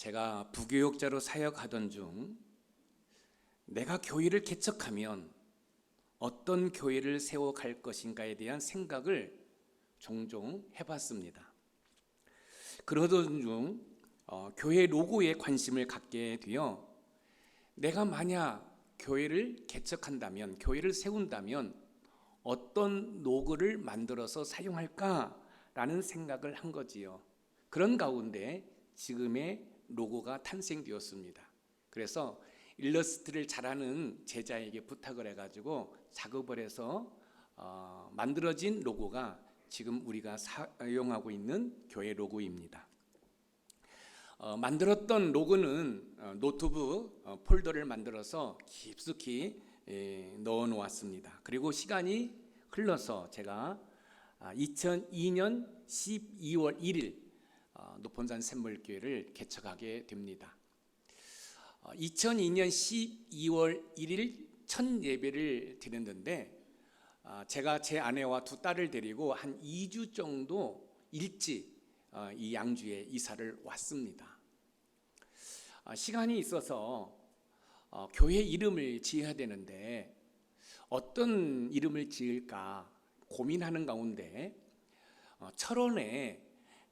제가 부교육자로 사역하던 중 내가 교회를 개척하면 어떤 교회를 세워갈 것인가에 대한 생각을 종종 해봤습니다. 그러던 중 교회 로고에 관심을 갖게 되어 내가 만약 교회를 개척한다면, 교회를 세운다면 어떤 로고를 만들어서 사용할까라는 생각을 한 거지요. 그런 가운데 지금의 로고가 탄생되었습니다. 그래서 일러스트를 잘하는 제자에게 부탁을 해가지고 작업을 해서 만들어진 로고가 지금 우리가 사용하고 있는 교회 로고입니다. 만들었던 로고는 노트북 폴더를 만들어서 깊숙이 넣어 놓았습니다. 그리고 시간이 흘러서 제가 2002년 12월 1일 노폰산 샘물교회를 개척하게 됩니다. 2002년 12월 1일 첫 예배를 드렸는데 제가 제 아내와 두 딸을 데리고 한 2주 정도 일찍 이 양주에 이사를 왔습니다. 시간이 있어서 교회 이름을 지어야 되는데 어떤 이름을 지을까 고민하는 가운데 철원에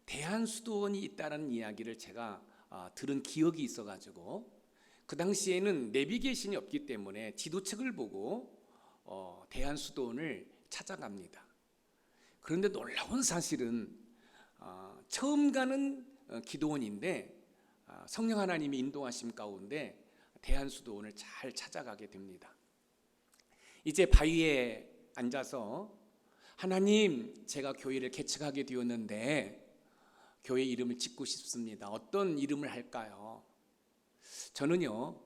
대한수도원이 있다는 이야기를 제가 들은 기억이 있어가지고 그 당시에는 내비게이션이 없기 때문에 지도책을 보고 대한수도원을 찾아갑니다. 그런데 놀라운 사실은 처음 가는 기도원인데 성령 하나님이 인도하심 가운데 대한수도원을 잘 찾아가게 됩니다. 이제 바위에 앉아서 하나님, 제가 교회를 개척하게 되었는데 교회 이름을 짓고 싶습니다. 어떤 이름을 할까요? 저는요,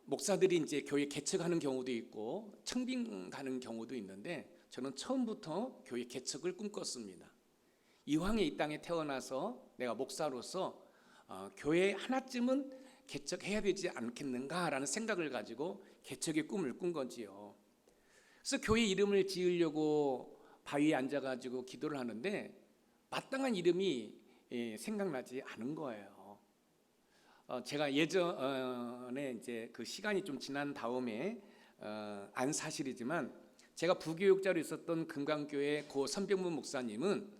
목사들이 이제 교회 개척하는 경우도 있고 청빙 가는 경우도 있는데 저는 처음부터 교회 개척을 꿈꿨습니다. 이왕에 이 땅에 태어나서 내가 목사로서 교회 하나쯤은 개척해야 되지 않겠는가라는 생각을 가지고 개척의 꿈을 꾼 거지요. 그래서 교회 이름을 지으려고 바위에 앉아가지고 기도를 하는데 마땅한 이름이 생각나지 않은 거예요. 제가 예전에 이제 그 시간이 좀 지난 다음에 안 사실이지만 제가 부교육자로 있었던 금강교회 고 선병문 목사님은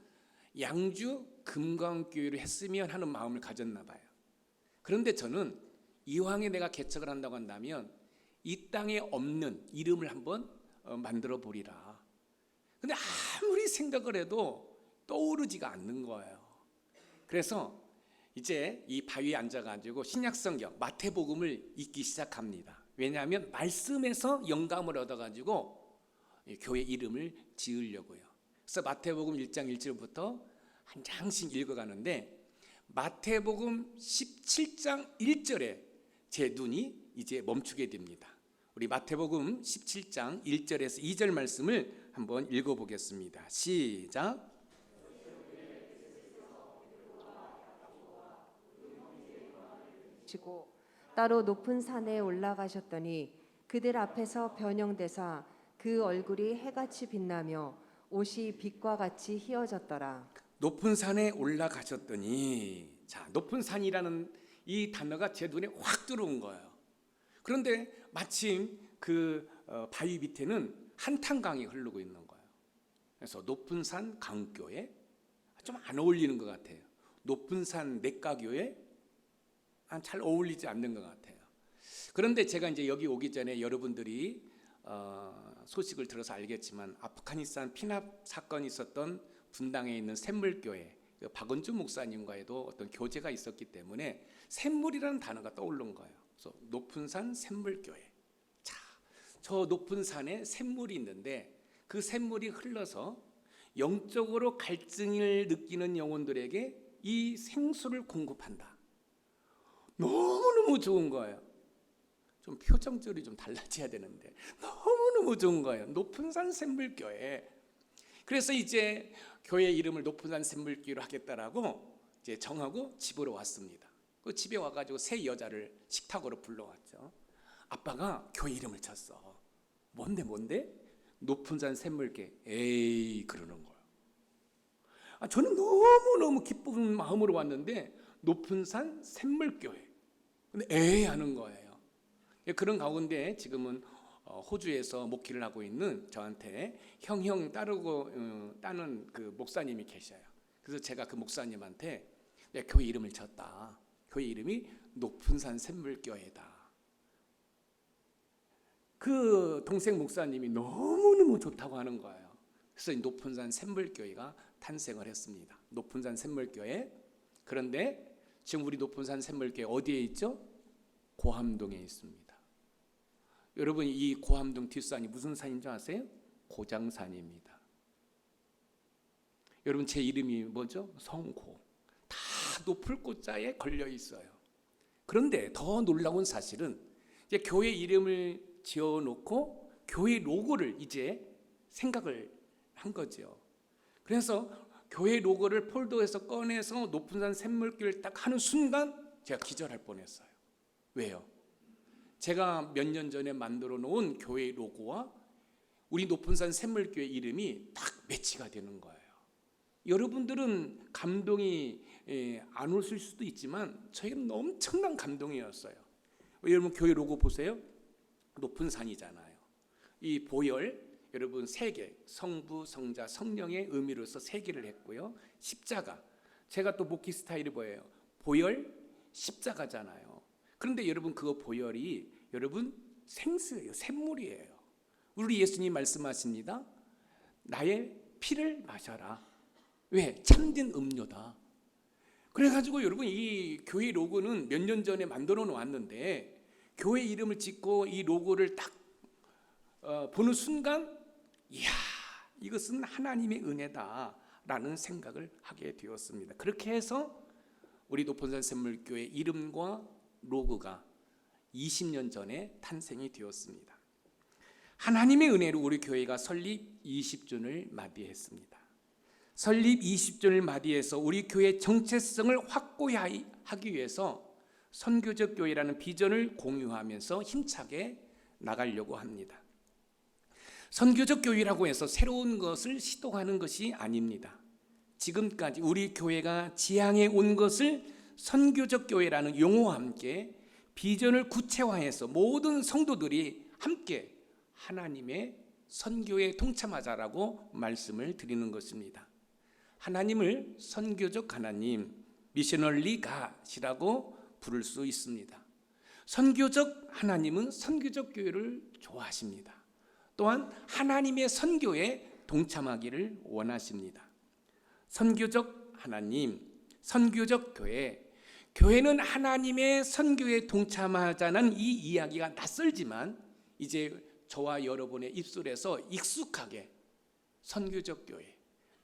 양주 금강교회로 했으면 하는 마음을 가졌나 봐요. 그런데 저는 이왕에 내가 개척을 한다고 한다면 이 땅에 없는 이름을 한번 만들어 보리라. 근데 아무리 생각을 해도 떠오르지가 않는 거예요. 그래서 이제 이 바위에 앉아가지고 신약성경 마태복음을 읽기 시작합니다. 왜냐하면 말씀에서 영감을 얻어가지고 교회 이름을 지으려고요. 그래서 마태복음 1장 1절부터 한 장씩 읽어가는데 마태복음 17장 1절에 제 눈이 이제 멈추게 됩니다. 우리 마태복음 17장 1절에서 2절 말씀을 한번 읽어보겠습니다. 시작. 따로 높은 산에 올라가셨더니 그들 앞에서 변형되사 그 얼굴이 해같이 빛나며 옷이 빛과 같이 희어졌더라. 높은 산에 올라가셨더니, 자, 높은 산이라는 이 단어가 제 눈에 확 들어온 거예요. 그런데 마침 그 바위 밑에는 한탄강이 흐르고 있는 거예요. 그래서 높은 산 강교회 좀 안 어울리는 것 같아요. 높은 산 내과교회 잘 어울리지 않는 것 같아요. 그런데 제가 이제 여기 오기 전에 여러분들이 소식을 들어서 알겠지만 아프가니스탄 피납 사건이 있었던 분당에 있는 샘물교회 박은주 목사님과에도 어떤 교제가 있었기 때문에 샘물이라는 단어가 떠오른 거예요. 그래서 높은 산 샘물교회. 자, 저 높은 산에 샘물이 있는데 그 샘물이 흘러서 영적으로 갈증을 느끼는 영혼들에게 이 생수를 공급한다. 너무너무 좋은 거예요. 좀 표정들이 좀 달라져야 되는데 너무너무 좋은 거예요. 높은 산 샘물교회. 그래서 이제 교회 이름을 높은 산 샘물교회로 하겠다라고 이제 정하고 집으로 왔습니다. 그 집에 와가지고 세 여자를 식탁으로 불러왔죠. 아빠가 교회 이름을 쳤어. 뭔데? 높은 산 샘물교회. 에이, 그러는 거예요. 저는 너무너무 기쁜 마음으로 왔는데 높은 산 샘물교회. 근데 에이 하는 거예요. 그런 가운데 지금은 호주에서 목회를 하고 있는 저한테 형 따는 그 목사님이 계셔요. 그래서 제가 그 목사님한테 내 교회 이름을 졌다. 교회 이름이 높은 산 샘물교회다. 그 동생 목사님이 너무너무 좋다고 하는 거예요. 그래서 이 높은 산 샘물교회가 탄생을 했습니다. 높은 산 샘물교회. 그런데 지금 우리 높은 산 샘물교회 어디에 있죠? 고함동에 있습니다. 여러분, 이 고함동 뒷산이 무슨 산인 줄 아세요? 고장산입니다. 여러분, 제 이름이 뭐죠? 성고. 다 높을 꽃자에 걸려 있어요. 그런데 더 놀라운 사실은 이제 교회 이름을 지어놓고 교회 로고를 이제 생각을 한 거죠. 그래서 교회 로고를 폴더에서 꺼내서 높은 산 샘물교회를 딱 하는 순간 제가 기절할 뻔했어요. 왜요? 제가 몇 년 전에 만들어 놓은 교회 로고와 우리 높은 산 샘물교회 이름이 딱 매치가 되는 거예요. 여러분들은 감동이 안 오실 수도 있지만 저희는 엄청난 감동이었어요. 여러분 교회 로고 보세요. 높은 산이잖아요. 이 보혈 여러분 세 개, 성부, 성자, 성령의 의미로서 세 개를 했고요. 십자가, 제가 또 목기 스타일이 뭐예요? 보혈, 십자가잖아요. 그런데 여러분 그거 보혈이 여러분 생수예요. 샘물이에요. 우리 예수님 말씀하십니다. 나의 피를 마셔라. 왜? 참된 음료다. 그래가지고 여러분 이 교회 로고는 몇 년 전에 만들어 놓았는데 교회 이름을 짓고 이 로고를 딱 보는 순간 이야, 이것은 하나님의 은혜다라는 생각을 하게 되었습니다. 그렇게 해서 우리 높은 산 샘물교회 이름과 로고가 20년 전에 탄생이 되었습니다. 하나님의 은혜로 우리 교회가 설립 20주년을 맞이했습니다. 설립 20주년을 맞이해서 우리 교회의 정체성을 확고히 하기 위해서 선교적 교회라는 비전을 공유하면서 힘차게 나가려고 합니다. 선교적 교회라고 해서 새로운 것을 시도하는 것이 아닙니다. 지금까지 우리 교회가 지향해 온 것을 선교적 교회라는 용어와 함께 비전을 구체화해서 모든 성도들이 함께 하나님의 선교에 동참하자라고 말씀을 드리는 것입니다. 하나님을 선교적 하나님, 미셔널리 갓이라고 부를 수 있습니다. 선교적 하나님은 선교적 교회를 좋아하십니다. 또한 하나님의 선교에 동참하기를 원하십니다. 선교적 하나님, 선교적 교회, 교회는 하나님의 선교에 동참하자는 이 이야기가 낯설지만 이제 저와 여러분의 입술에서 익숙하게 선교적 교회,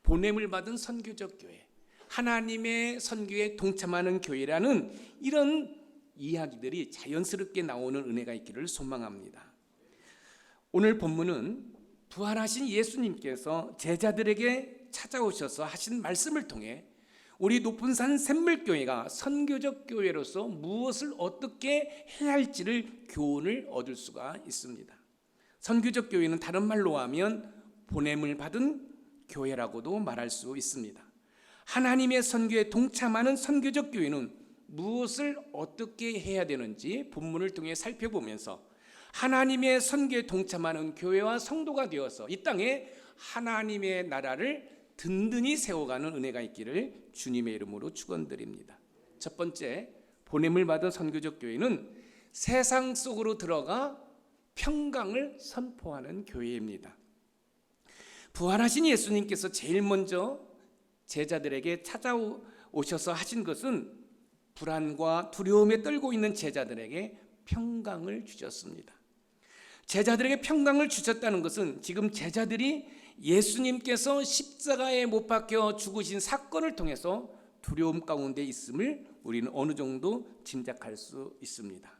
보냄을 받은 선교적 교회, 하나님의 선교에 동참하는 교회라는 이런 이야기들이 자연스럽게 나오는 은혜가 있기를 소망합니다. 오늘 본문은 부활하신 예수님께서 제자들에게 찾아오셔서 하신 말씀을 통해 우리 높은 산 샘물교회가 선교적 교회로서 무엇을 어떻게 해야 할지를 교훈을 얻을 수가 있습니다. 선교적 교회는 다른 말로 하면 보냄을 받은 교회라고도 말할 수 있습니다. 하나님의 선교에 동참하는 선교적 교회는 무엇을 어떻게 해야 되는지 본문을 통해 살펴보면서 하나님의 선교에 동참하는 교회와 성도가 되어서 이 땅에 하나님의 나라를 든든히 세워가는 은혜가 있기를 주님의 이름으로 축원드립니다. 첫 번째, 보냄을 받은 선교적 교회는 세상 속으로 들어가 평강을 선포하는 교회입니다. 부활하신 예수님께서 제일 먼저 제자들에게 찾아오셔서 하신 것은 불안과 두려움에 떨고 있는 제자들에게 평강을 주셨습니다. 제자들에게 평강을 주셨다는 것은 지금 제자들이 예수님께서 십자가에 못 박혀 죽으신 사건을 통해서 두려움 가운데 있음을 우리는 어느 정도 짐작할 수 있습니다.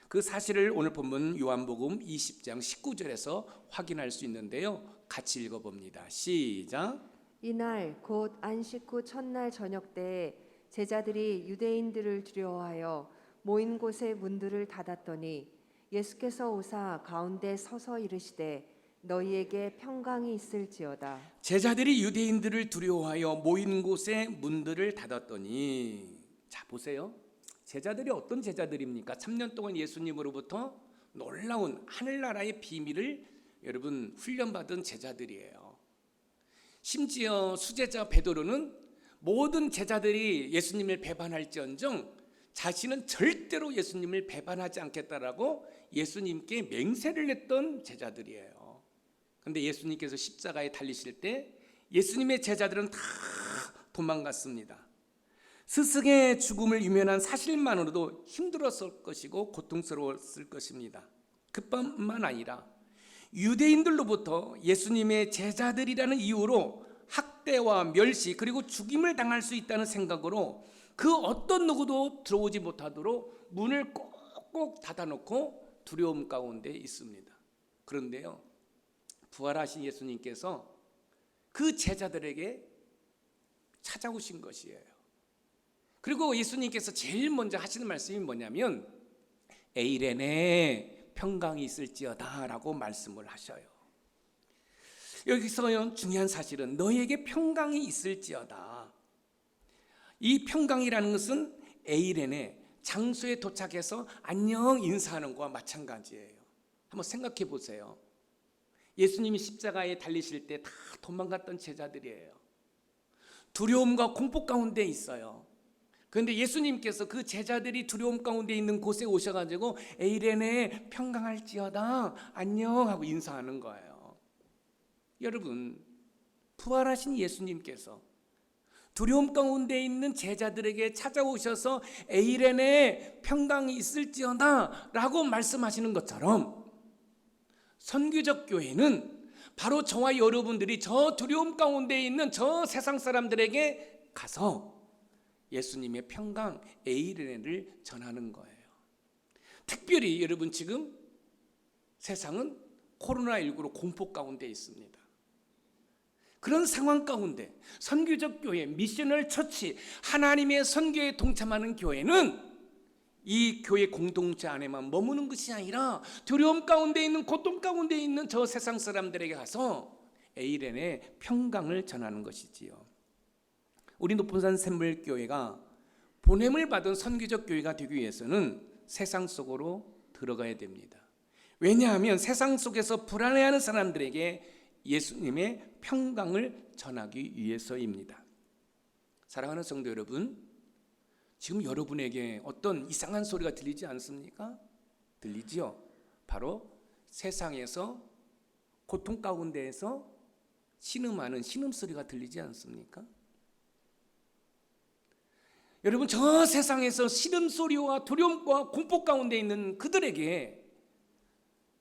그 사실을 오늘 본문 요한복음 20장 19절에서 확인할 수 있는데요. 같이 읽어봅니다. 시작. 이날 곧 안식 후 첫날 저녁 때에 제자들이 유대인들을 두려워하여 모인 곳에 문들을 닫았더니 예수께서 오사 가운데 서서 이르시되 너희에게 평강이 있을지어다. 제자들이 유대인들을 두려워하여 모인 곳에 문들을 닫았더니 자, 보세요. 제자들이 어떤 제자들입니까? 3년 동안 예수님으로부터 놀라운 하늘나라의 비밀을 여러분 훈련받은 제자들이에요. 심지어 수제자 베드로는 모든 제자들이 예수님을 배반할지언정 자신은 절대로 예수님을 배반하지 않겠다라고 예수님께 맹세를 했던 제자들이에요. 그런데 예수님께서 십자가에 달리실 때 예수님의 제자들은 다 도망갔습니다. 스승의 죽음을 유면한 사실만으로도 힘들었을 것이고 고통스러웠을 것입니다. 그뿐만 아니라 유대인들로부터 예수님의 제자들이라는 이유로 학대와 멸시 그리고 죽임을 당할 수 있다는 생각으로 그 어떤 누구도 들어오지 못하도록 문을 꼭꼭 닫아놓고 두려움 가운데 있습니다. 그런데요, 부활하신 예수님께서 그 제자들에게 찾아오신 것이에요. 그리고 예수님께서 제일 먼저 하시는 말씀이 뭐냐면 에이레네 평강이 있을지어다 라고 말씀을 하셔요. 여기서 중요한 사실은 너에게 평강이 있을지어다. 이 평강이라는 것은 에이레네 장소에 도착해서 안녕 인사하는 것과 마찬가지예요. 한번 생각해 보세요. 예수님이 십자가에 달리실 때 다 도망갔던 제자들이에요. 두려움과 공포 가운데 있어요. 그런데 예수님께서 그 제자들이 두려움 가운데 있는 곳에 오셔가지고 에이레네 평강할지어다 안녕 하고 인사하는 거예요. 여러분, 부활하신 예수님께서 두려움 가운데 있는 제자들에게 찾아오셔서 에이레네 평강이 있을지어다 라고 말씀하시는 것처럼 선교적 교회는 바로 저와 여러분들이 저 두려움 가운데 있는 저 세상 사람들에게 가서 예수님의 평강 에이레네를 전하는 거예요. 특별히 여러분 지금 세상은 코로나19로 공포 가운데 있습니다. 그런 상황 가운데 선교적 교회, 미셔널 처치, 하나님의 선교에 동참하는 교회는 이 교회 공동체 안에만 머무는 것이 아니라 두려움 가운데 있는 고통 가운데 있는 저 세상 사람들에게 가서 에이레네 평강을 전하는 것이지요. 우리 높은산 샘물교회가 보냄을 받은 선교적 교회가 되기 위해서는 세상 속으로 들어가야 됩니다. 왜냐하면 세상 속에서 불안해하는 사람들에게 예수님의 평강을 전하기 위해서입니다. 사랑하는 성도 여러분, 지금 여러분에게 어떤 이상한 소리가 들리지 않습니까? 들리지요? 바로 세상에서 고통 가운데에서 신음하는 신음소리가 들리지 않습니까? 여러분, 저 세상에서 신음소리와 두려움과 공포 가운데 있는 그들에게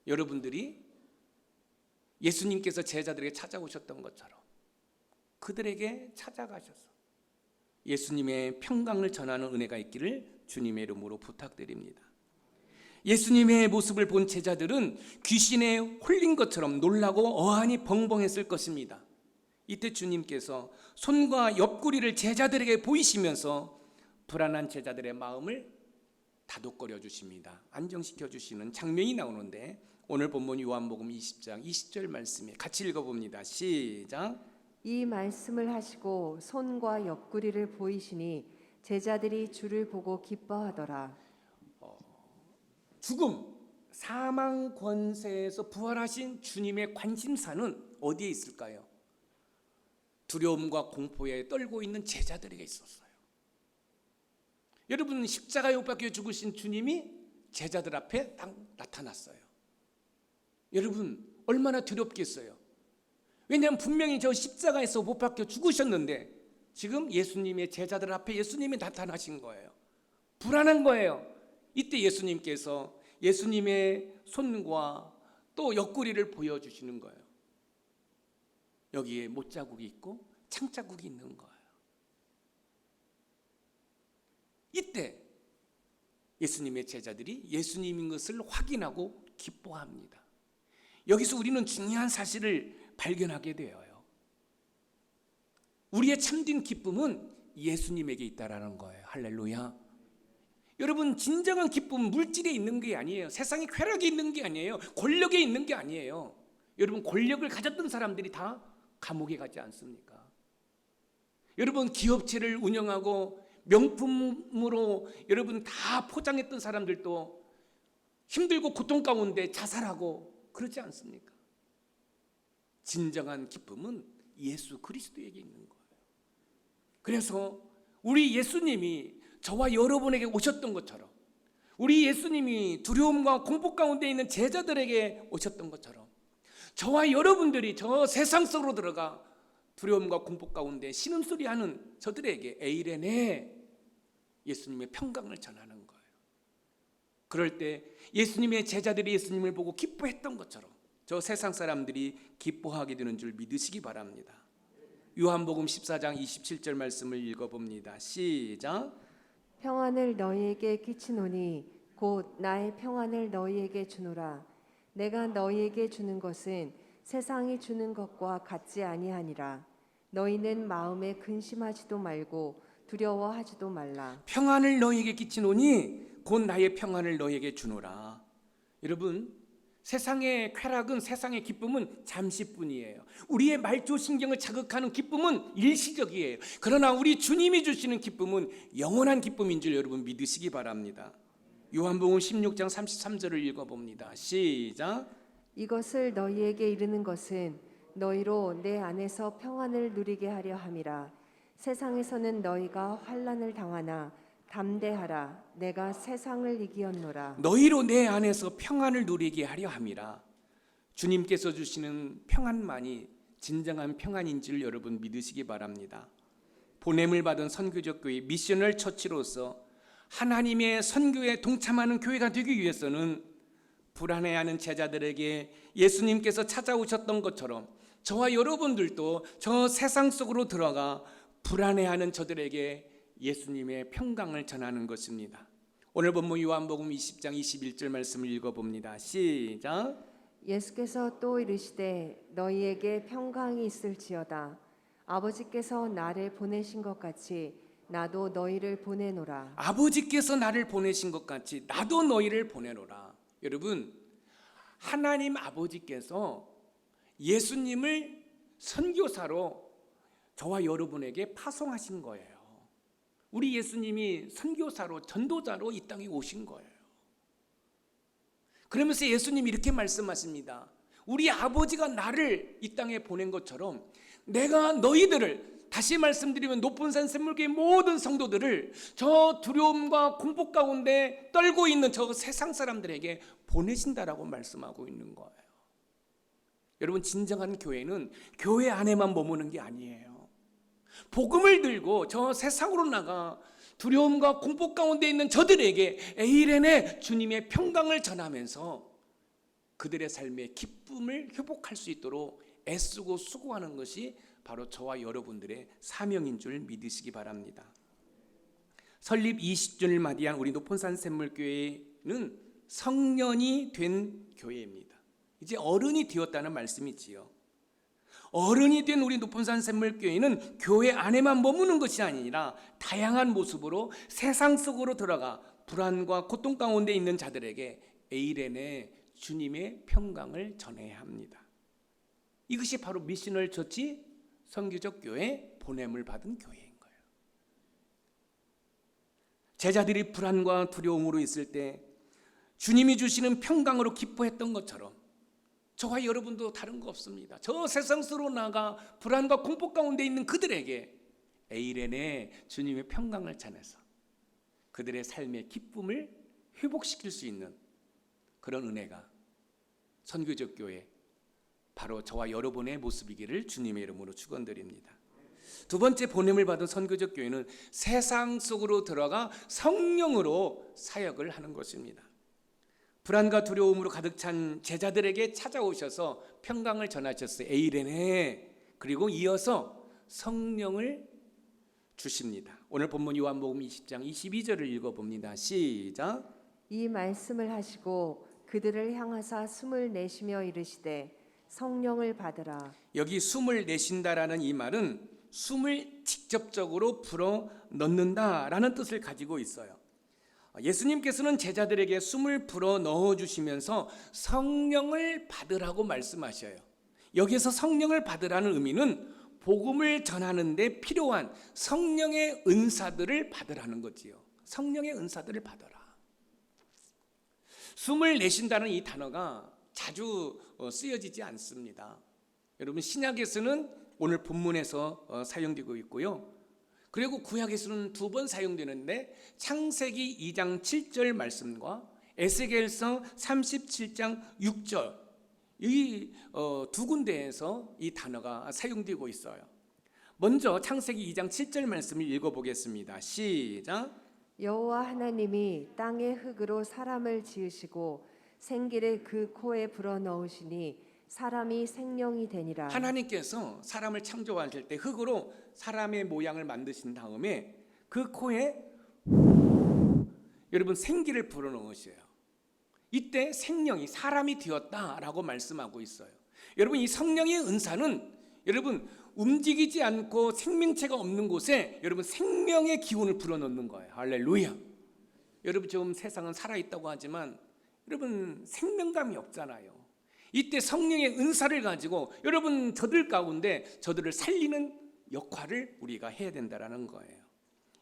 여러분들이 예수님께서 제자들에게 찾아오셨던 것처럼 그들에게 찾아가셔서 예수님의 평강을 전하는 은혜가 있기를 주님의 이름으로 부탁드립니다. 예수님의 모습을 본 제자들은 귀신에 홀린 것처럼 놀라고 어안이 벙벙했을 것입니다. 이때 주님께서 손과 옆구리를 제자들에게 보이시면서 불안한 제자들의 마음을 다독거려 주십니다. 안정시켜 주시는 장면이 나오는데 오늘 본문 요한복음 20장 20절 말씀에 같이 읽어봅니다. 시작. 이 말씀을 하시고 손과 옆구리를 보이시니 제자들이 주를 보고 기뻐하더라. 죽음, 사망 권세에서 부활하신 주님의 관심사는 어디에 있을까요? 두려움과 공포에 떨고 있는 제자들에게 있었어요. 여러분, 십자가에 못 박혀 죽으신 주님이 제자들 앞에 딱 나타났어요. 여러분, 얼마나 두렵겠어요? 왜냐하면 분명히 저 십자가에서 못 박혀 죽으셨는데 지금 예수님의 제자들 앞에 예수님이 나타나신 거예요. 불안한 거예요. 이때 예수님께서 예수님의 손과 또 옆구리를 보여주시는 거예요. 여기에 못자국이 있고 창자국이 있는 거예요. 이때 예수님의 제자들이 예수님인 것을 확인하고 기뻐합니다. 여기서 우리는 중요한 사실을 발견하게 되어요. 우리의 참된 기쁨은 예수님에게 있다라는 거예요. 할렐루야. 여러분, 진정한 기쁨은 물질에 있는 게 아니에요. 세상의 쾌락에 있는 게 아니에요. 권력에 있는 게 아니에요. 여러분, 권력을 가졌던 사람들이 다 감옥에 가지 않습니까? 여러분, 기업체를 운영하고 명품으로 여러분 다 포장했던 사람들도 힘들고 고통 가운데 자살하고 그러지 않습니까? 진정한 기쁨은 예수 그리스도에게 있는 거예요. 그래서 우리 예수님이 저와 여러분에게 오셨던 것처럼, 우리 예수님이 두려움과 공포 가운데 있는 제자들에게 오셨던 것처럼, 저와 여러분들이 저 세상 속으로 들어가 두려움과 공포 가운데 신음소리하는 저들에게 에이레네 예수님의 평강을 전하는 거예요. 그럴 때 예수님의 제자들이 예수님을 보고 기뻐했던 것처럼 저 세상 사람들이 기뻐하게 되는 줄 믿으시기 바랍니다. 요한복음 14장 27절 말씀을 읽어봅니다. 시작. 평안을 너희에게 끼치노니 곧 나의 평안을 너희에게 주노라. 내가 너희에게 주는 것은 세상이 주는 것과 같지 아니하니라. 너희는 마음에 근심하지도 말고 두려워하지도 말라. 평안을 너희에게 끼치노니 곧 나의 평안을 너희에게 주노라. 여러분, 세상의 쾌락은, 세상의 기쁨은 잠시뿐이에요. 우리의 말조신경을 자극하는 기쁨은 일시적이에요. 그러나 우리 주님이 주시는 기쁨은 영원한 기쁨인 줄 여러분 믿으시기 바랍니다. 요한복음 16장 33절을 읽어봅니다. 시작. 이것을 너희에게 이르는 것은 너희로 내 안에서 평안을 누리게 하려 함이라. 세상에서는 너희가 환난을 당하나 담대하라. 내가 세상을 이기었노라. 너희로 내 안에서 평안을 누리게 하려 함이라. 주님께서 주시는 평안만이 진정한 평안인 줄 여러분 믿으시기 바랍니다. 보냄을 받은 선교적 교회 미셔널 처치로서 하나님의 선교에 동참하는 교회가 되기 위해서는 불안해하는 제자들에게 예수님께서 찾아오셨던 것처럼 저와 여러분들도 저 세상 속으로 들어가 불안해하는 저들에게 예수님의 평강을 전하는 것입니다. 오늘 본문 요한복음 20장 21절 말씀을 읽어봅니다. 시작. 예수께서 또 이르시되 너희에게 평강이 있을지어다. 아버지께서 나를 보내신 것 같이 나도 너희를 보내노라. 아버지께서 나를 보내신 것 같이 나도 너희를 보내노라. 여러분, 하나님 아버지께서 예수님을 선교사로 저와 여러분에게 파송하신 거예요. 우리 예수님이 선교사로, 전도자로 이 땅에 오신 거예요. 그러면서 예수님이 이렇게 말씀하십니다. 우리 아버지가 나를 이 땅에 보낸 것처럼 내가 너희들을, 다시 말씀드리면 높은산 샘물교회 모든 성도들을 저 두려움과 공포 가운데 떨고 있는 저 세상 사람들에게 보내신다라고 말씀하고 있는 거예요. 여러분, 진정한 교회는 교회 안에만 머무는 게 아니에요. 복음을 들고 저 세상으로 나가 두려움과 공포 가운데 있는 저들에게 에이레네 주님의 평강을 전하면서 그들의 삶의 기쁨을 회복할 수 있도록 애쓰고 수고하는 것이 바로 저와 여러분들의 사명인 줄 믿으시기 바랍니다. 설립 20주년을 맞이한 우리 높은산 샘물교회는 성년이 된 교회입니다. 이제 어른이 되었다는 말씀이지요. 어른이 된 우리 높은산 샘물교회는 교회 안에만 머무는 것이 아니라 다양한 모습으로 세상 속으로 들어가 불안과 고통 가운데 있는 자들에게 에이레네 주님의 평강을 전해야 합니다. 이것이 바로 미셔널 처치 선교적 교회 보냄을 받은 교회인 거예요. 제자들이 불안과 두려움으로 있을 때 주님이 주시는 평강으로 기뻐했던 것처럼 저와 여러분도 다른 거 없습니다. 저 세상 속으로 나가 불안과 공포 가운데 있는 그들에게 에이레네 주님의 평강을 전해서 그들의 삶의 기쁨을 회복시킬 수 있는 그런 은혜가 선교적 교회, 바로 저와 여러분의 모습이기를 주님의 이름으로 축원드립니다. 두 번째 보냄을 받은 선교적 교회는 세상 속으로 들어가 성령으로 사역을 하는 것입니다. 불안과 두려움으로 가득 찬 제자들에게 찾아오셔서 평강을 전하셨어요. 에이레네. 그리고 이어서 성령을 주십니다. 오늘 본문 요한복음 20장 22절을 읽어봅니다. 시작. 이 말씀을 하시고 그들을 향하사 숨을 내쉬며 이르시되 성령을 받으라. 여기 숨을 내쉰다라는 이 말은 숨을 직접적으로 불어 넣는다라는 뜻을 가지고 있어요. 예수님께서는 제자들에게 숨을 불어 넣어주시면서 성령을 받으라고 말씀하셔요. 여기에서 성령을 받으라는 의미는 복음을 전하는 데 필요한 성령의 은사들을 받으라는 거지요. 성령의 은사들을 받아라. 숨을 내쉰다는 이 단어가 자주 쓰여지지 않습니다. 여러분, 신약에서는 오늘 본문에서 사용되고 있고요. 그리고 구약에서는 2번 사용되는데 창세기 2장 7절 말씀과 에스겔서 37장 6절 이 두 군데에서 이 단어가 사용되고 있어요. 먼저 창세기 2장 7절 말씀을 읽어보겠습니다. 시작. 여호와 하나님이 땅의 흙으로 사람을 지으시고 생기를 그 코에 불어넣으시니 사람이 생명이 되니라. 하나님께서 사람을 창조하실 때 흙으로 사람의 모양을 만드신 다음에 그 코에 여러분 생기를 불어넣으셔요. 이때 생명이 사람이 되었다라고 말씀하고 있어요. 여러분, 이 성령의 은사는 여러분 움직이지 않고 생명체가 없는 곳에 여러분 생명의 기운을 불어넣는 거예요. 할렐루야. 여러분, 지금 세상은 살아있다고 하지만 여러분 생명감이 없잖아요. 이때 성령의 은사를 가지고 여러분 저들 가운데 저들을 살리는 역할을 우리가 해야 된다는 거예요.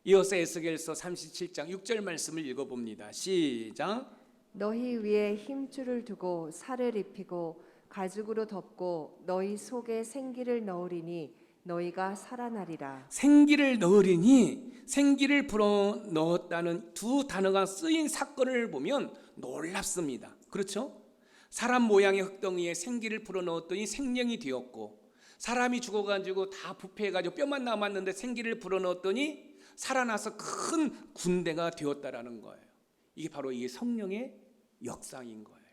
이어서 에스겔서 37장 6절 말씀을 읽어봅니다. 시작. 너희 위에 힘줄을 두고 살을 입히고 가죽으로 덮고 너희 속에 생기를 넣으리니 너희가 살아나리라. 생기를 넣으리니 생기를 불어 넣었다는 두 단어가 쓰인 사건을 보면 놀랍습니다. 그렇죠? 사람 모양의 흙덩이에 생기를 불어 넣었더니 생명이 되었고, 사람이 죽어가지고 다 부패해가지고 뼈만 남았는데 생기를 불어 넣었더니 살아나서 큰 군대가 되었다라는 거예요. 이게 바로 이 성령의 역사인 거예요.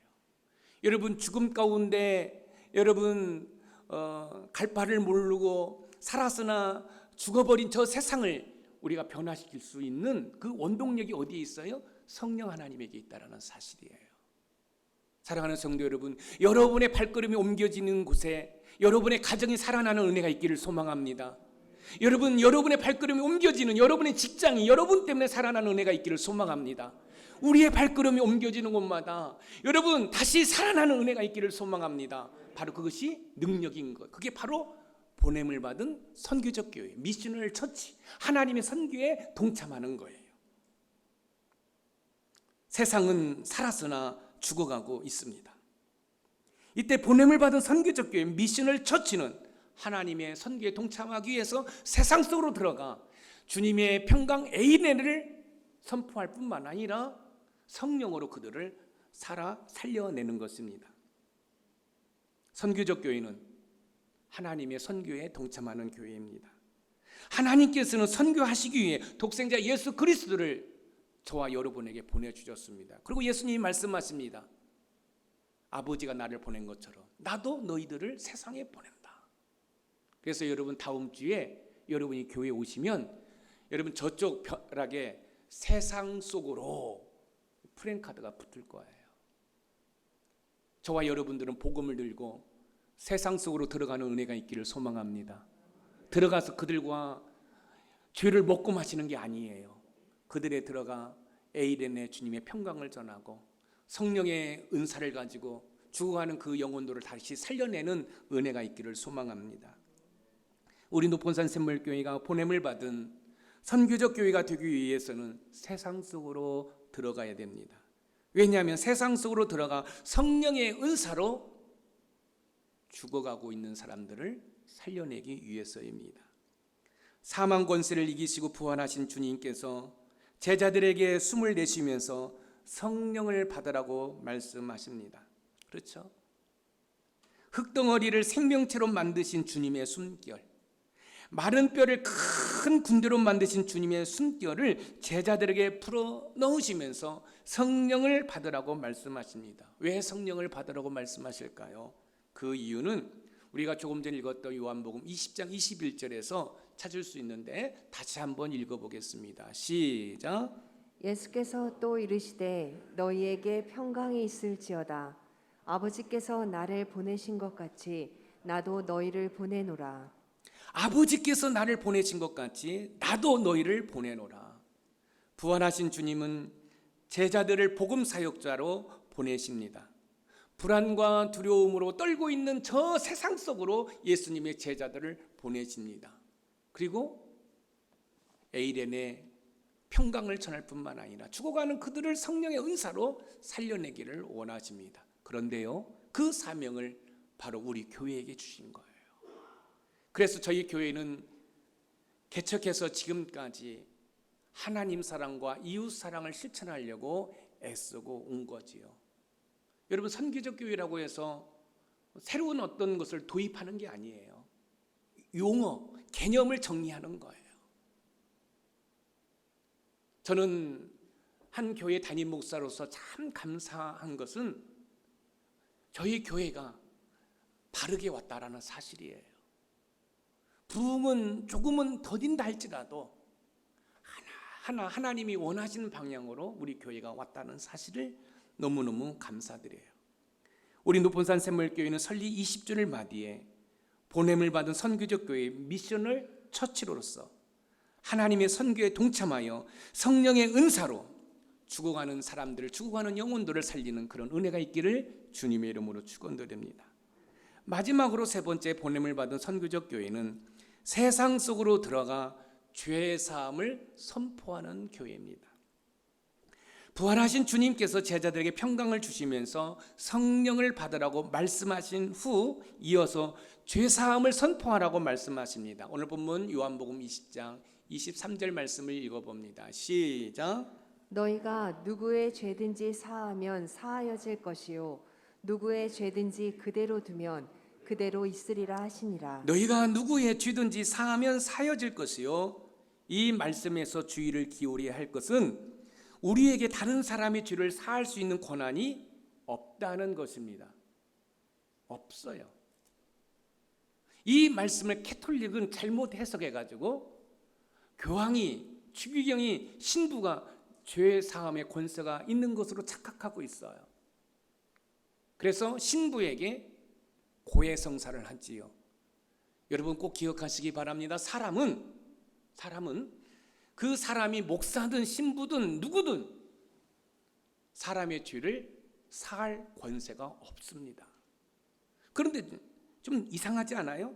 여러분, 죽음 가운데 여러분 갈 바를 모르고 살았으나 죽어버린 저 세상을 우리가 변화시킬 수 있는 그 원동력이 어디에 있어요? 성령 하나님에게 있다라는 사실이에요. 사랑하는 성도 여러분, 여러분의 발걸음이 옮겨지는 곳에 여러분의 가정이 살아나는 은혜가 있기를 소망합니다. 여러분, 여러분의 발걸음이 옮겨지는 여러분의 직장이 여러분 때문에 살아나는 은혜가 있기를 소망합니다. 우리의 발걸음이 옮겨지는 곳마다 여러분 다시 살아나는 은혜가 있기를 소망합니다. 바로 그것이 능력인 것. 그게 바로 보냄을 받은 선교적 교회, 미셔널 처치, 하나님의 선교에 동참하는 거예요. 세상은 살았으나 죽어가고 있습니다. 이때 보냄을 받은 선교적 교회, 미셔널 처치는 하나님의 선교에 동참하기 위해서 세상 속으로 들어가 주님의 평강 에이네를 선포할 뿐만 아니라 성령으로 그들을 살려내는 것입니다. 선교적 교회는 하나님의 선교에 동참하는 교회입니다. 하나님께서는 선교하시기 위해 독생자 예수 그리스도를 저와 여러분에게 보내주셨습니다. 그리고 예수님이 말씀하십니다. 아버지가 나를 보낸 것처럼 나도 너희들을 세상에 보낸다. 그래서 여러분, 다음 주에 여러분이 교회에 오시면 여러분 저쪽 벼락에 세상 속으로 프랜카드가 붙을 거예요. 저와 여러분들은 복음을 들고 세상 속으로 들어가는 은혜가 있기를 소망합니다. 들어가서 그들과 죄를 먹고 마시는 게 아니에요. 그들에 들어가 에이렌의 주님의 평강을 전하고 성령의 은사를 가지고 죽어가는 그 영혼들을 다시 살려내는 은혜가 있기를 소망합니다. 우리 높은산 샘물교회가 보냄을 받은 선교적 교회가 되기 위해서는 세상 속으로 들어가야 됩니다. 왜냐하면 세상 속으로 들어가 성령의 은사로 죽어가고 있는 사람들을 살려내기 위해서입니다. 사망 권세를 이기시고 부활하신 주님께서 제자들에게 숨을 내쉬면서 성령을 받으라고 말씀하십니다. 그렇죠? 흙덩어리를 생명체로 만드신 주님의 숨결, 마른 뼈를 큰 군대로 만드신 주님의 숨결을 제자들에게 풀어 넣으시면서 성령을 받으라고 말씀하십니다. 왜 성령을 받으라고 말씀하실까요? 그 이유는 우리가 조금 전에 읽었던 요한복음 20장 21절에서 찾을 수 있는데 다시 한번 읽어보겠습니다. 시작. 예수께서 또 이르시되 너희에게 평강이 있을지어다. 아버지께서 나를 보내신 것 같이 나도 너희를 보내노라. 아버지께서 나를 보내신 것 같이 나도 너희를 보내노라. 부활하신 주님은 제자들을 복음 사역자로 보내십니다. 불안과 두려움으로 떨고 있는 저 세상 속으로 예수님의 제자들을 보내십니다. 그리고 에이렌의 평강을 전할 뿐만 아니라 죽어가는 그들을 성령의 은사로 살려내기를 원하십니다. 그런데요, 그 사명을 바로 우리 교회에게 주신 거예요. 그래서 저희 교회는 개척해서 지금까지 하나님 사랑과 이웃 사랑을 실천하려고 애쓰고 온 거지요. 여러분, 선교적 교회라고 해서 새로운 어떤 것을 도입하는 게 아니에요. 용어, 개념을 정리하는 거예요. 저는 한 교회 담임 목사로서 참 감사한 것은 저희 교회가 바르게 왔다라는 사실이에요. 부흥은 조금은 더딘다 할지라도 하나하나 하나님이 원하시는 방향으로 우리 교회가 왔다는 사실을 너무너무 감사드려요. 우리 노본산 샘물교회는 설립 20주를 맞이해 보냄을 받은 선교적 교회의 미션을 처치로서 하나님의 선교에 동참하여 성령의 은사로 죽어가는 사람들을, 죽어가는 영혼들을 살리는 그런 은혜가 있기를 주님의 이름으로 축원드립니다. 마지막으로 세 번째 보냄을 받은 선교적 교회는 세상 속으로 들어가 죄 사함을 선포하는 교회입니다. 부활하신 주님께서 제자들에게 평강을 주시면서 성령을 받으라고 말씀하신 후 이어서 죄 사함을 선포하라고 말씀하십니다. 오늘 본문 요한복음 20장 23절 말씀을 읽어봅니다. 시작. 너희가 누구의 죄든지 사하면 사하여질 것이요 누구의 죄든지 그대로 두면 그대로 있으리라 하시니라. 너희가 누구의 죄든지 사하면 사여질 것이요. 이 말씀에서 주의를 기울여야 할 것은 우리에게 다른 사람의 죄를 사할 수 있는 권한이 없다는 것입니다. 없어요. 이 말씀을 캐톨릭은 잘못 해석해가지고 교황이, 추기경이, 신부가 죄 사함의 권세가 있는 것으로 착각하고 있어요. 그래서 신부에게 고해성사를 하지요. 여러분 꼭 기억하시기 바랍니다. 사람은 그 사람이 목사든 신부든 누구든 사람의 죄를 사할 권세가 없습니다. 그런데 좀 이상하지 않아요?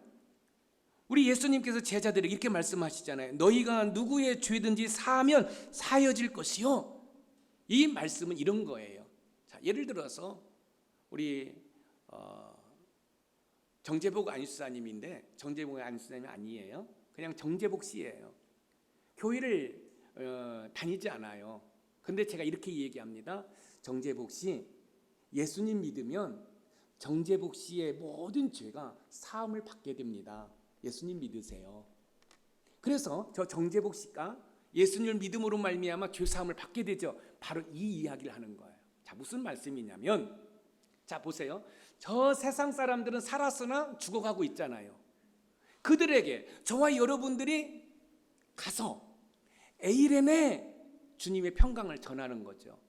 우리 예수님께서 제자들에게 이렇게 말씀하시잖아요. 너희가 누구의 죄든지 사하면 사여질 것이요. 이 말씀은 이런 거예요. 자, 예를 들어서 우리 정재복 안수사님인데, 정재복 안수사님이 아니에요. 그냥 정재복 씨예요. 교회를 다니지 않아요. 근데 제가 이렇게 얘기합니다. 정재복 씨, 예수님 믿으면 정재복 씨의 모든 죄가 사함을 받게 됩니다. 예수님 믿으세요. 그래서 저 정재복 씨가 예수님을 믿음으로 말미암아 죄 사함을 받게 되죠. 바로 이 이야기를 하는 거예요. 자, 무슨 말씀이냐면, 자 보세요. 저 세상 사람들은 살았으나 죽어가고 있잖아요. 그들에게 저와 여러분들이 가서 에이렌에 주님의 평강을 전하는 거죠.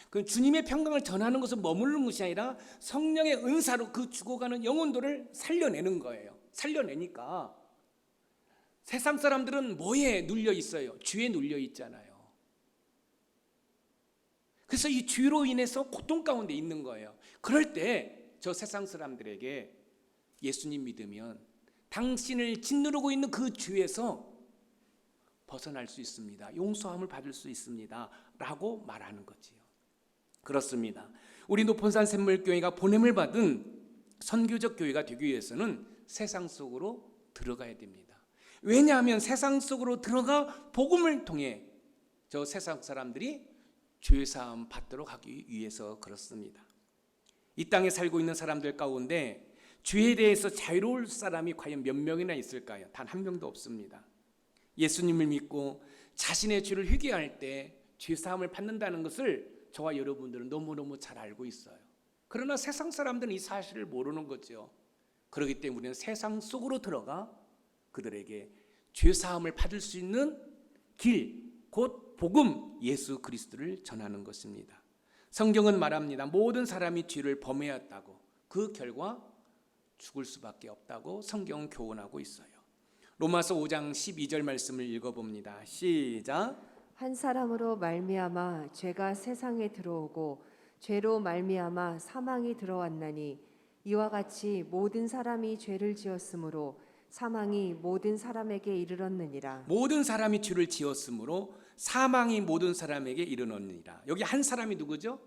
그 주님의 평강을 전하는 것은 머무르는 것이 아니라 성령의 은사로 그 죽어가는 영혼들을 살려내는 거예요. 살려내니까 세상 사람들은 뭐에 눌려 있어요? 죄에 눌려 있잖아요. 그래서 이 죄로 인해서 고통 가운데 있는 거예요. 그럴 때 저 세상 사람들에게 예수님 믿으면 당신을 짓누르고 있는 그 죄에서 벗어날 수 있습니다. 용서함을 받을 수 있습니다. 라고 말하는 거지요. 그렇습니다. 우리 노본산 샘물교회가 보냄을 받은 선교적 교회가 되기 위해서는 세상 속으로 들어가야 됩니다. 왜냐하면 세상 속으로 들어가 복음을 통해 저 세상 사람들이 죄사함 받도록 하기 위해서 그렇습니다. 이 땅에 살고 있는 사람들 가운데 죄에 대해서 자유로울 사람이 과연 몇 명이나 있을까요? 단 한 명도 없습니다. 예수님을 믿고 자신의 죄를 회개할 때 죄사함을 받는다는 것을 저와 여러분들은 너무너무 잘 알고 있어요. 그러나 세상 사람들은 이 사실을 모르는 거죠. 그렇기 때문에 우리는 세상 속으로 들어가 그들에게 죄사함을 받을 수 있는 길, 곧 복음 예수 그리스도를 전하는 것입니다. 성경은 말합니다. 모든 사람이 죄를 범해왔다고, 그 결과 죽을 수밖에 없다고 성경은 교훈하고 있어요. 로마서 5장 12절 말씀을 읽어봅니다. 시작. 한 사람으로 말미암아 죄가 세상에 들어오고 죄로 말미암아 사망이 들어왔나니 이와 같이 모든 사람이 죄를 지었으므로 사망이 모든 사람에게 이르렀느니라. 모든 사람이 죄를 지었으므로 사망이 모든 사람에게 이르렀느니라. 여기 한 사람이 누구죠?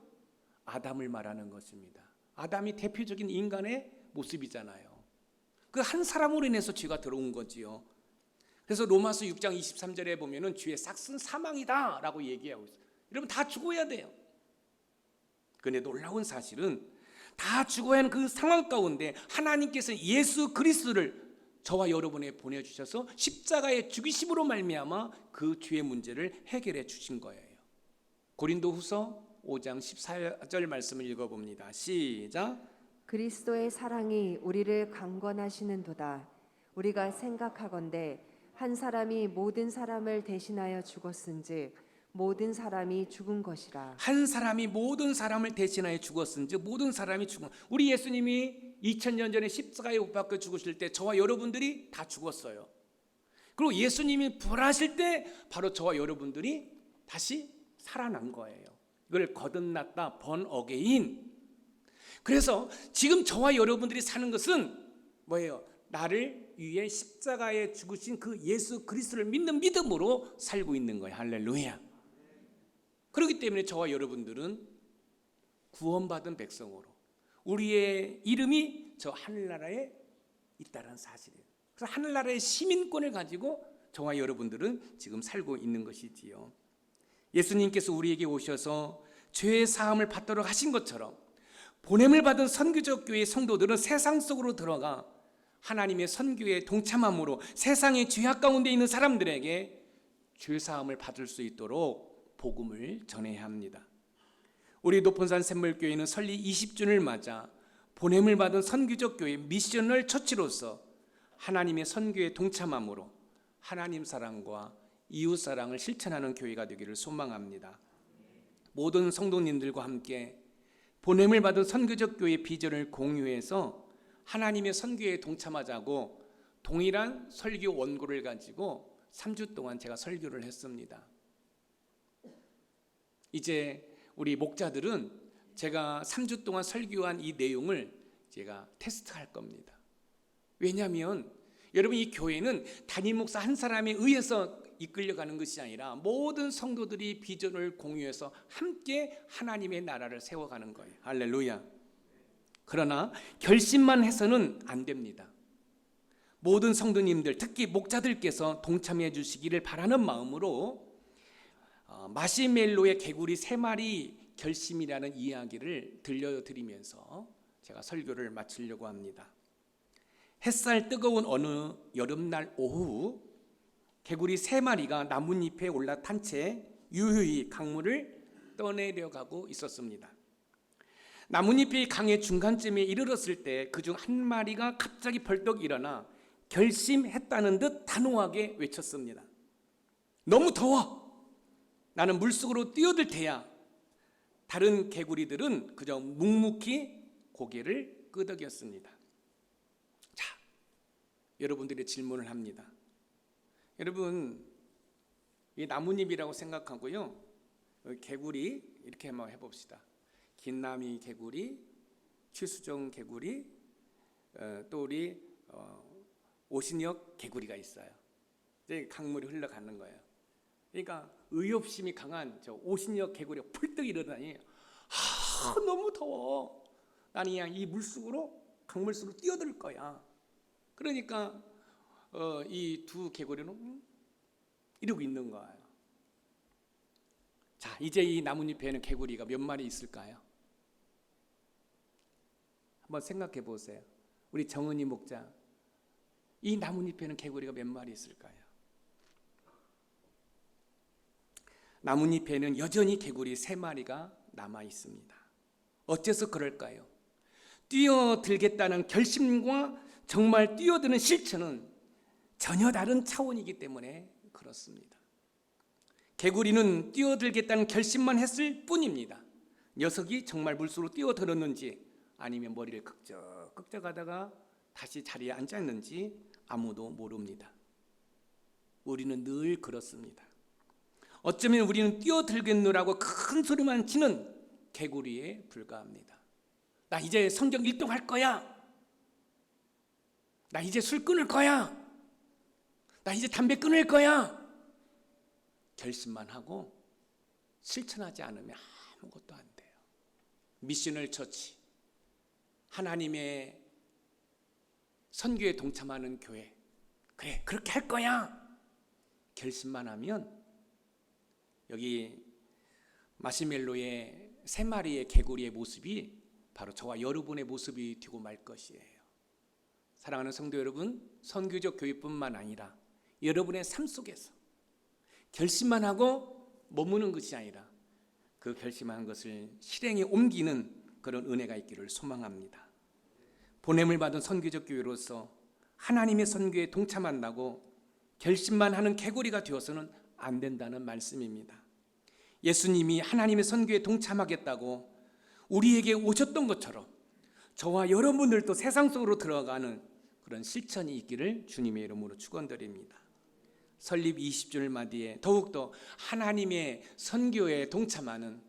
아담을 말하는 것입니다. 아담이 대표적인 인간의 모습이잖아요. 그 한 사람으로 인해서 죄가 들어온 거지요. 그래서 로마서 6장 23절에 보면은 죄의 삭은 사망이다 라고 얘기하고 있어요. 여러분 다 죽어야 돼요. 그런데 놀라운 사실은 다 죽어야 하는 그 상황 가운데 하나님께서 예수 그리스도를 저와 여러분에 보내주셔서 십자가의 죽이심으로 말미암아 그 죄의 문제를 해결해 주신 거예요. 고린도후서 5장 14절 말씀을 읽어봅니다. 시작. 그리스도의 사랑이 우리를 강권하시는도다. 우리가 생각하건대 한 사람이 모든 사람을 대신하여 죽었은즉 모든 사람이 죽은 것이라. 한 사람이 모든 사람을 대신하여 죽었은즉 모든 사람이 죽은. 우리 예수님이 2000년 전에 십자가에 못 박혀 죽으실 때 저와 여러분들이 다 죽었어요. 그리고 예수님이 부활하실 때 바로 저와 여러분들이 다시 살아난 거예요. 이걸 거듭났다, born again. 그래서 지금 저와 여러분들이 사는 것은 뭐예요? 나를 위해 십자가에 죽으신 그 예수 그리스도를 믿는 믿음으로 살고 있는 거예요. 할렐루야. 그렇기 때문에 저와 여러분들은 구원받은 백성으로 우리의 이름이 저 하늘나라에 있다는 사실이에요. 그래서 하늘나라의 시민권을 가지고 저와 여러분들은 지금 살고 있는 것이지요. 예수님께서 우리에게 오셔서 죄의 사함을 받도록 하신 것처럼 보냄을 받은 선교적 교회의 성도들은 세상 속으로 들어가 하나님의 선교에 동참함으로 세상의 죄악 가운데 있는 사람들에게 죄 사함을 받을 수 있도록 복음을 전해야 합니다. 우리 높은산 샘물교회는 설립 20주년을 맞아 보냄을 받은 선교적 교회 미셔널 처치로서 하나님의 선교에 동참함으로 하나님 사랑과 이웃 사랑을 실천하는 교회가 되기를 소망합니다. 모든 성도님들과 함께 보냄을 받은 선교적 교회의 비전을 공유해서 하나님의 선교에 동참하자고 동일한 설교 원고를 가지고 3주 동안 제가 설교를 했습니다. 이제 우리 목자들은 제가 3주 동안 설교한 이 내용을 제가 테스트할 겁니다. 왜냐하면 여러분 이 교회는 담임 목사 한 사람에 의해서 이끌려가는 것이 아니라 모든 성도들이 비전을 공유해서 함께 하나님의 나라를 세워가는 거예요. 할렐루야. 그러나 결심만 해서는 안 됩니다. 모든 성도님들 특히 목자들께서 동참해 주시기를 바라는 마음으로 마시멜로의 개구리 3마리 결심이라는 이야기를 들려드리면서 제가 설교를 마치려고 합니다. 햇살 뜨거운 어느 여름날 오후 개구리 3마리가 나뭇잎에 올라탄 채 유유히 강물을 떠내려가고 있었습니다. 나뭇잎이 강의 중간쯤에 이르렀을 때 그중 한 마리가 갑자기 벌떡 일어나 결심했다는 듯 단호하게 외쳤습니다. 너무 더워! 나는 물속으로 뛰어들 테야. 다른 개구리들은 그저 묵묵히 고개를 끄덕였습니다. 자, 여러분들의 질문을 합니다. 여러분, 이 나뭇잎이라고 생각하고요. 개구리 이렇게 한번 해봅시다. 긴나미 개구리, 최수종 개구리, 또 우리 오신혁 개구리가 있어요. 이제 강물이 흘러가는 거예요. 그러니까 의욕심이 강한 저 오신혁 개구리가 펄떡 일어나니 너무 더워. 나는 그냥 이 물속으로 강물 속으로 뛰어들 거야. 그러니까 이 두 개구리는 이러고 있는 거예요. 자, 이제 이 나뭇잎에는 개구리가 몇 마리 있을까요? 한번 생각해 보세요. 우리 정은희 목자, 이 나뭇잎에는 개구리가 몇 마리 있을까요? 나뭇잎에는 여전히 개구리 3마리가 남아 있습니다. 어째서 그럴까요? 뛰어들겠다는 결심과 정말 뛰어드는 실천은 전혀 다른 차원이기 때문에 그렇습니다. 개구리는 뛰어들겠다는 결심만 했을 뿐입니다. 녀석이 정말 물속으로 뛰어들었는지 아니면 머리를 긁적긁적 하다가 다시 자리에 앉았는지 아무도 모릅니다. 우리는 늘 그렇습니다. 어쩌면 우리는 뛰어들겠노라고 큰 소리만 치는 개구리에 불과합니다. 나 이제 성경 1등 할 거야. 나 이제 술 끊을 거야. 나 이제 담배 끊을 거야. 결심만 하고 실천하지 않으면 아무것도 안 돼요. 미셔널 처치, 하나님의 선교에 동참하는 교회, 그래 그렇게 할 거야 결심만 하면 여기 마시멜로의 3마리의 개구리의 모습이 바로 저와 여러분의 모습이 되고 말 것이에요. 사랑하는 성도 여러분, 선교적 교회뿐만 아니라 여러분의 삶 속에서 결심만 하고 머무는 것이 아니라 그 결심한 것을 실행에 옮기는 그런 은혜가 있기를 소망합니다. 보냄을 받은 선교적 교회로서 하나님의 선교에 동참한다고 결심만 하는 개구리가 되어서는 안 된다는 말씀입니다. 예수님이 하나님의 선교에 동참하겠다고 우리에게 오셨던 것처럼 저와 여러분들도 세상 속으로 들어가는 그런 실천이 있기를 주님의 이름으로 축원드립니다. 설립 20주년 맞이에 더욱더 하나님의 선교에 동참하는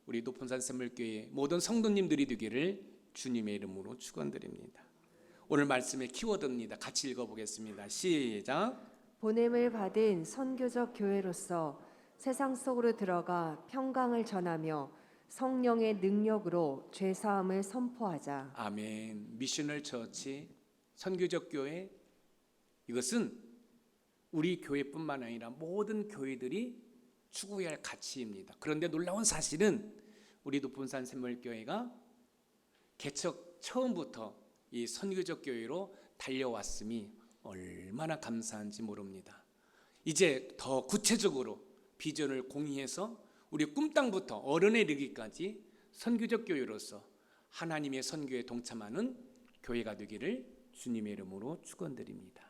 우리 높은산 샘물교회 모든 성도님들이 되기를 주님의 이름으로 축원드립니다. 오늘 말씀의 키워드입니다. 같이 읽어보겠습니다. 시작. 보냄을 받은 선교적 교회로서 세상 속으로 들어가 평강을 전하며 성령의 능력으로 죄 사함을 선포하자. 아멘. 미셔널 처치, 선교적 교회, 이것은 우리 교회뿐만 아니라 모든 교회들이 추구해야 할 가치입니다. 그런데 놀라운 사실은 우리 높은산 샘물교회가 개척 처음부터 이 선교적 교회로 달려왔음이 얼마나 감사한지 모릅니다. 이제 더 구체적으로 비전을 공유해서 우리 꿈땅부터 어른에 이르기까지 선교적 교회로서 하나님의 선교에 동참하는 교회가 되기를 주님의 이름으로 축원드립니다.